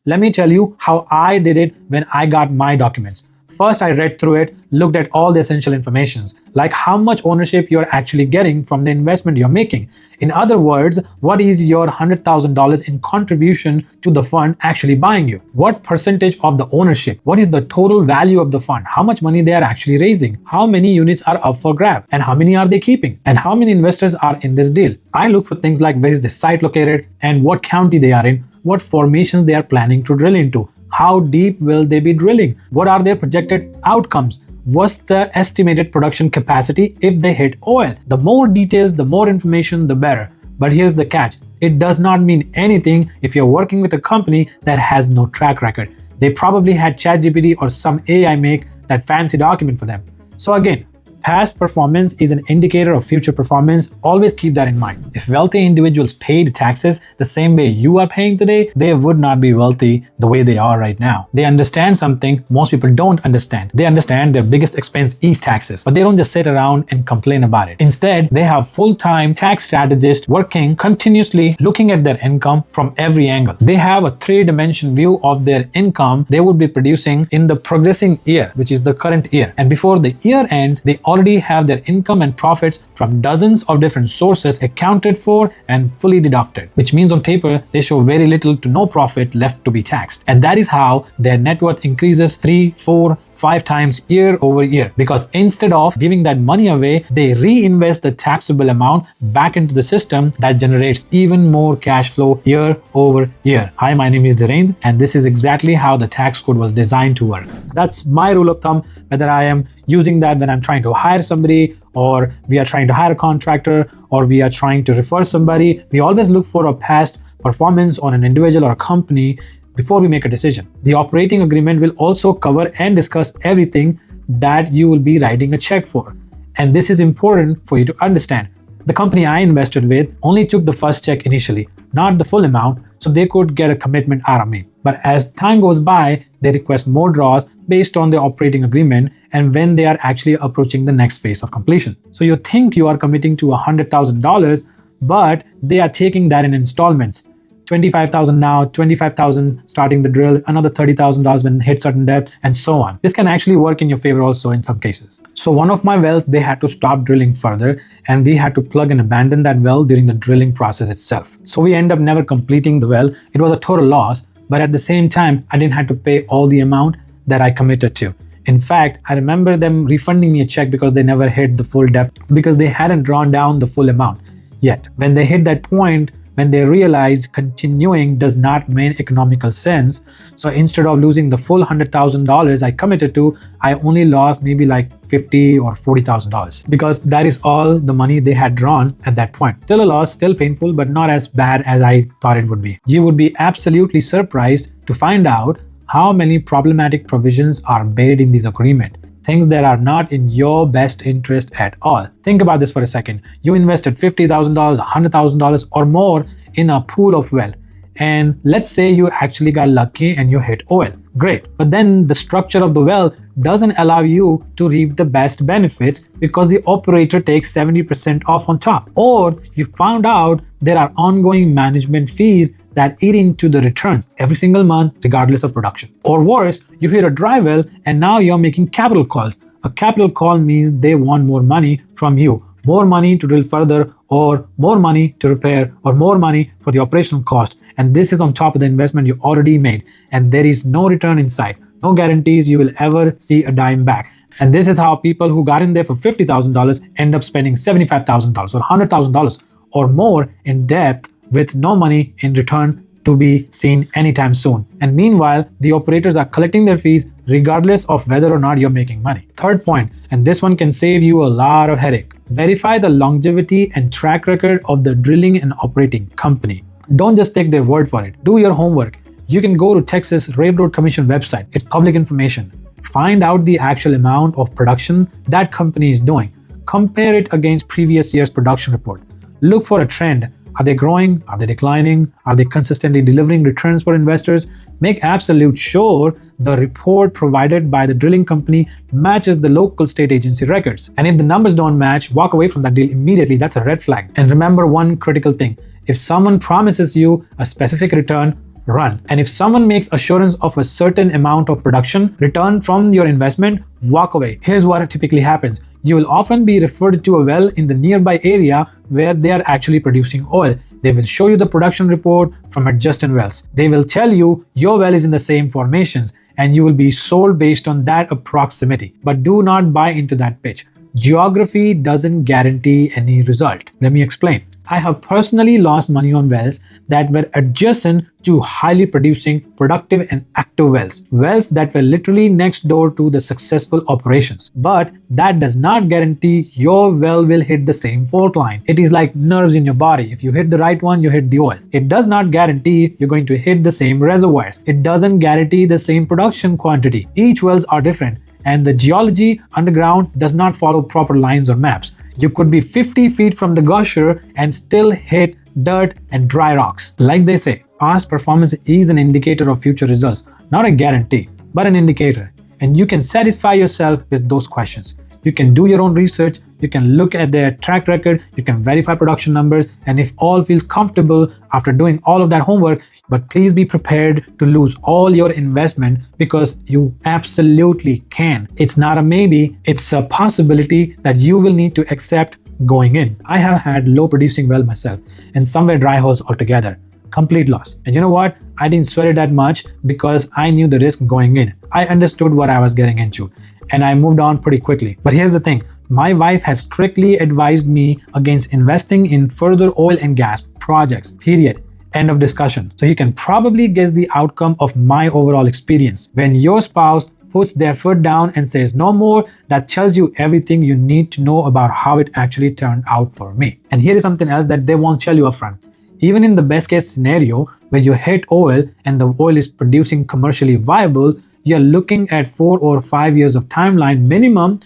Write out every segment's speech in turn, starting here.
Let me tell you how I did it when I got my documents. First, I read through it, looked at all the essential information, like how much ownership you're actually getting from the investment you're making. In other words, what is your $100,000 in contribution to the fund actually buying you? What percentage of the ownership? What is the total value of the fund? How much money they are actually raising? How many units are up for grab? And how many are they keeping? And how many investors are in this deal? I look for things like where is the site located and what county they are in, what formations they are planning to drill into. How deep will they be drilling? What are their projected outcomes? What's the estimated production capacity if they hit oil? The more details, the more information, the better. But here's the catch. It does not mean anything if you're working with a company that has no track record. They probably had ChatGPT or some AI make that fancy document for them. So again, past performance is an indicator of future performance. Always keep that in mind. If wealthy individuals paid taxes the same way you are paying today, they would not be wealthy the way they are right now. They understand something most people don't understand. They understand their biggest expense is taxes, but they don't just sit around and complain about it. Instead, they have full-time tax strategists working continuously looking at their income from every angle. They have a three-dimension view of their income they would be producing in the progressing year, which is the current year. And before the year ends, they already have their income and profits from dozens of different sources accounted for and fully deducted, which means on paper they show very little to no profit left to be taxed. And that is how their net worth increases 3, 4, 5 times year over year, because instead of giving that money away, they reinvest the taxable amount back into the system that generates even more cash flow year over year. Hi, my name is Dhirendra, and this is exactly how the tax code was designed to work. That's my rule of thumb, whether I am using that when I'm trying to hire somebody, or we are trying to hire a contractor, or we are trying to refer somebody. We always look for a past performance on an individual or a company before we make a decision. The operating agreement will also cover and discuss everything that you will be writing a check for. And this is important for you to understand. The company I invested with only took the first check initially, not the full amount, so they could get a commitment out of me. But as time goes by, they request more draws based on the operating agreement and when they are actually approaching the next phase of completion. So you think you are committing to $100,000, but they are taking that in installments. $25,000 now, $25,000 starting the drill, another $30,000 when hit certain depth, and so on. This can actually work in your favor also in some cases. So one of my wells, they had to stop drilling further, and we had to plug and abandon that well during the drilling process itself. So we end up never completing the well. It was a total loss, but at the same time, I didn't have to pay all the amount that I committed to. In fact, I remember them refunding me a check because they never hit the full depth because they hadn't drawn down the full amount yet. When they hit that point, when they realized continuing does not make economical sense, so instead of losing the full $100,000 I committed to, I only lost maybe like $50,000 or $40,000 because that is all the money they had drawn at that point. Still a loss, still painful, but not as bad as I thought it would be. You would be absolutely surprised to find out how many problematic provisions are buried in this agreement. Things that are not in your best interest at all. Think about this for a second. You invested $50,000, $100,000 or more in a pool of well. And let's say you actually got lucky and you hit oil. Great. But then the structure of the well doesn't allow you to reap the best benefits because the operator takes 70% off on top. Or you found out there are ongoing management fees that eat into the returns every single month, regardless of production. Or worse, you hit a dry well and now you're making capital calls. A capital call means they want more money from you, more money to drill further, or more money to repair, or more money for the operational cost. And this is on top of the investment you already made. And there is no return in sight. No guarantees you will ever see a dime back. And this is how people who got in there for $50,000 end up spending $75,000 or $100,000 or more in depth with no money in return to be seen anytime soon. And meanwhile, the operators are collecting their fees regardless of whether or not you're making money. Third point, and this one can save you a lot of headache. Verify the longevity and track record of the drilling and operating company. Don't just take their word for it. Do your homework. You can go to Texas Railroad Commission website. It's public information. Find out the actual amount of production that company is doing. Compare it against previous year's production report. Look for a trend. Are they growing? Are they declining? Are they consistently delivering returns for investors? Make absolute sure the report provided by the drilling company matches the local state agency records. And if the numbers don't match, walk away from that deal immediately. That's a red flag. And remember one critical thing. If someone promises you a specific return, run. And if someone makes assurance of a certain amount of production return from your investment, walk away. Here's what typically happens. You will often be referred to a well in the nearby area where they are actually producing oil. They will show you the production report from adjacent wells. They will tell you your well is in the same formations, and you will be sold based on that proximity. But do not buy into that pitch. Geography doesn't guarantee any result. Let me explain. I have personally lost money on wells that were adjacent to highly producing, productive and active wells. Wells that were literally next door to the successful operations. But that does not guarantee your well will hit the same fault line. It is like nerves in your body. If you hit the right one, you hit the oil. It does not guarantee you're going to hit the same reservoirs. It doesn't guarantee the same production quantity. Each wells are different, and the geology underground does not follow proper lines or maps. You could be 50 feet from the gusher and still hit dirt and dry rocks. Like they say, past performance is an indicator of future results, not a guarantee, but an indicator. And you can satisfy yourself with those questions. You can do your own research, you can look at their track record, you can verify production numbers, and if all feels comfortable after doing all of that homework, but please be prepared to lose all your investment, because you absolutely can. It's not a maybe, it's a possibility that you will need to accept going in. I have had low producing well myself, and some were dry holes altogether. Complete loss. And you know what? I didn't sweat it that much because I knew the risk going in. I understood what I was getting into, and I moved on pretty quickly. But here's the thing. My wife has strictly advised me against investing in further oil and gas projects, period. End of discussion. So you can probably guess the outcome of my overall experience. When your spouse puts their foot down and says no more, that tells you everything you need to know about how it actually turned out for me. And here is something else that they won't tell you upfront. Even in the best case scenario, where you hit oil and the oil is producing commercially viable, you're looking at 4 or 5 years of timeline minimum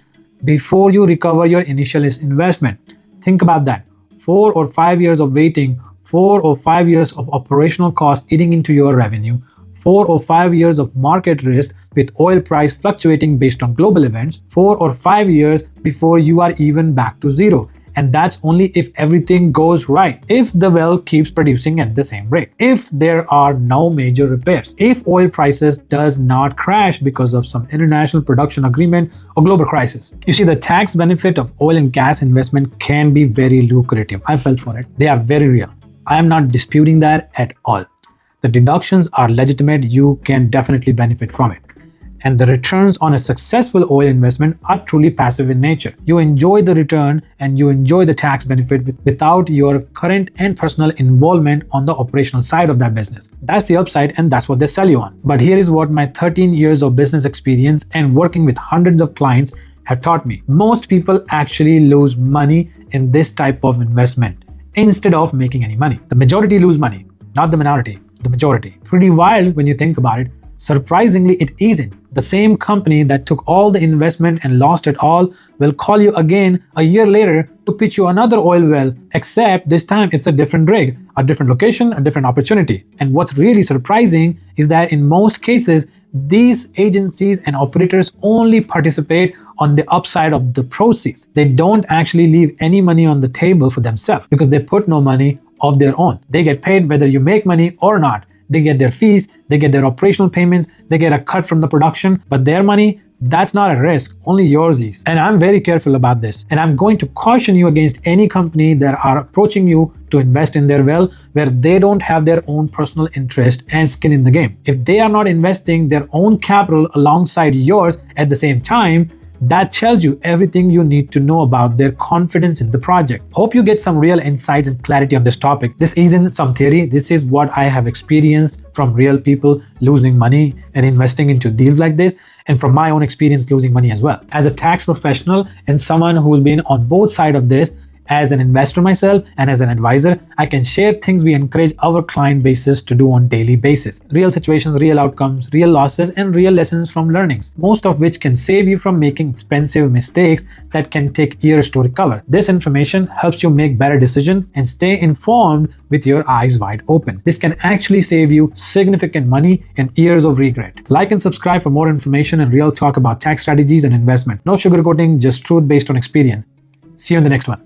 before you recover your initial investment. Think about that. 4 or 5 years of waiting, 4 or 5 years of operational costs eating into your revenue, 4 or 5 years of market risk with oil price fluctuating based on global events, 4 or 5 years before you are even back to zero. And that's only if everything goes right. If the well keeps producing at the same rate. If there are no major repairs. If oil prices does not crash because of some international production agreement or global crisis. You see, the tax benefit of oil and gas investment can be very lucrative. I felt for it. They are very real. I am not disputing that at all. The deductions are legitimate. You can definitely benefit from it. And the returns on a successful oil investment are truly passive in nature. You enjoy the return and you enjoy the tax benefit without your current and personal involvement on the operational side of that business. That's the upside, and that's what they sell you on. But here is what my 13 years of business experience and working with hundreds of clients have taught me. Most people actually lose money in this type of investment instead of making any money. The majority lose money, not the minority, the majority. Pretty wild when you think about it. Surprisingly, it isn't. The same company that took all the investment and lost it all will call you again a year later to pitch you another oil well, except this time it's a different rig, a different location, a different opportunity. And what's really surprising is that in most cases, these agencies and operators only participate on the upside of the proceeds. They don't actually leave any money on the table for themselves because they put no money of their own. They get paid whether you make money or not. They get their fees, they get their operational payments, they get a cut from the production, but their money, that's not a risk, only yours is. And I'm very careful about this. And I'm going to caution you against any company that are approaching you to invest in their well where they don't have their own personal interest and skin in the game. If they are not investing their own capital alongside yours at the same time, that tells you everything you need to know about their confidence in the project. Hope you get some real insights and clarity on this topic. This isn't some theory. This is what I have experienced from real people losing money and investing into deals like this, and from my own experience losing money as well. As a tax professional and someone who's been on both sides of this, as an investor myself and as an advisor, I can share things we encourage our client bases to do on daily basis. Real situations, real outcomes, real losses, and real lessons from learnings, most of which can save you from making expensive mistakes that can take years to recover. This information helps you make better decisions and stay informed with your eyes wide open. This can actually save you significant money and years of regret. Like and subscribe for more information and real talk about tax strategies and investment. No sugarcoating, just truth based on experience. See you in the next one.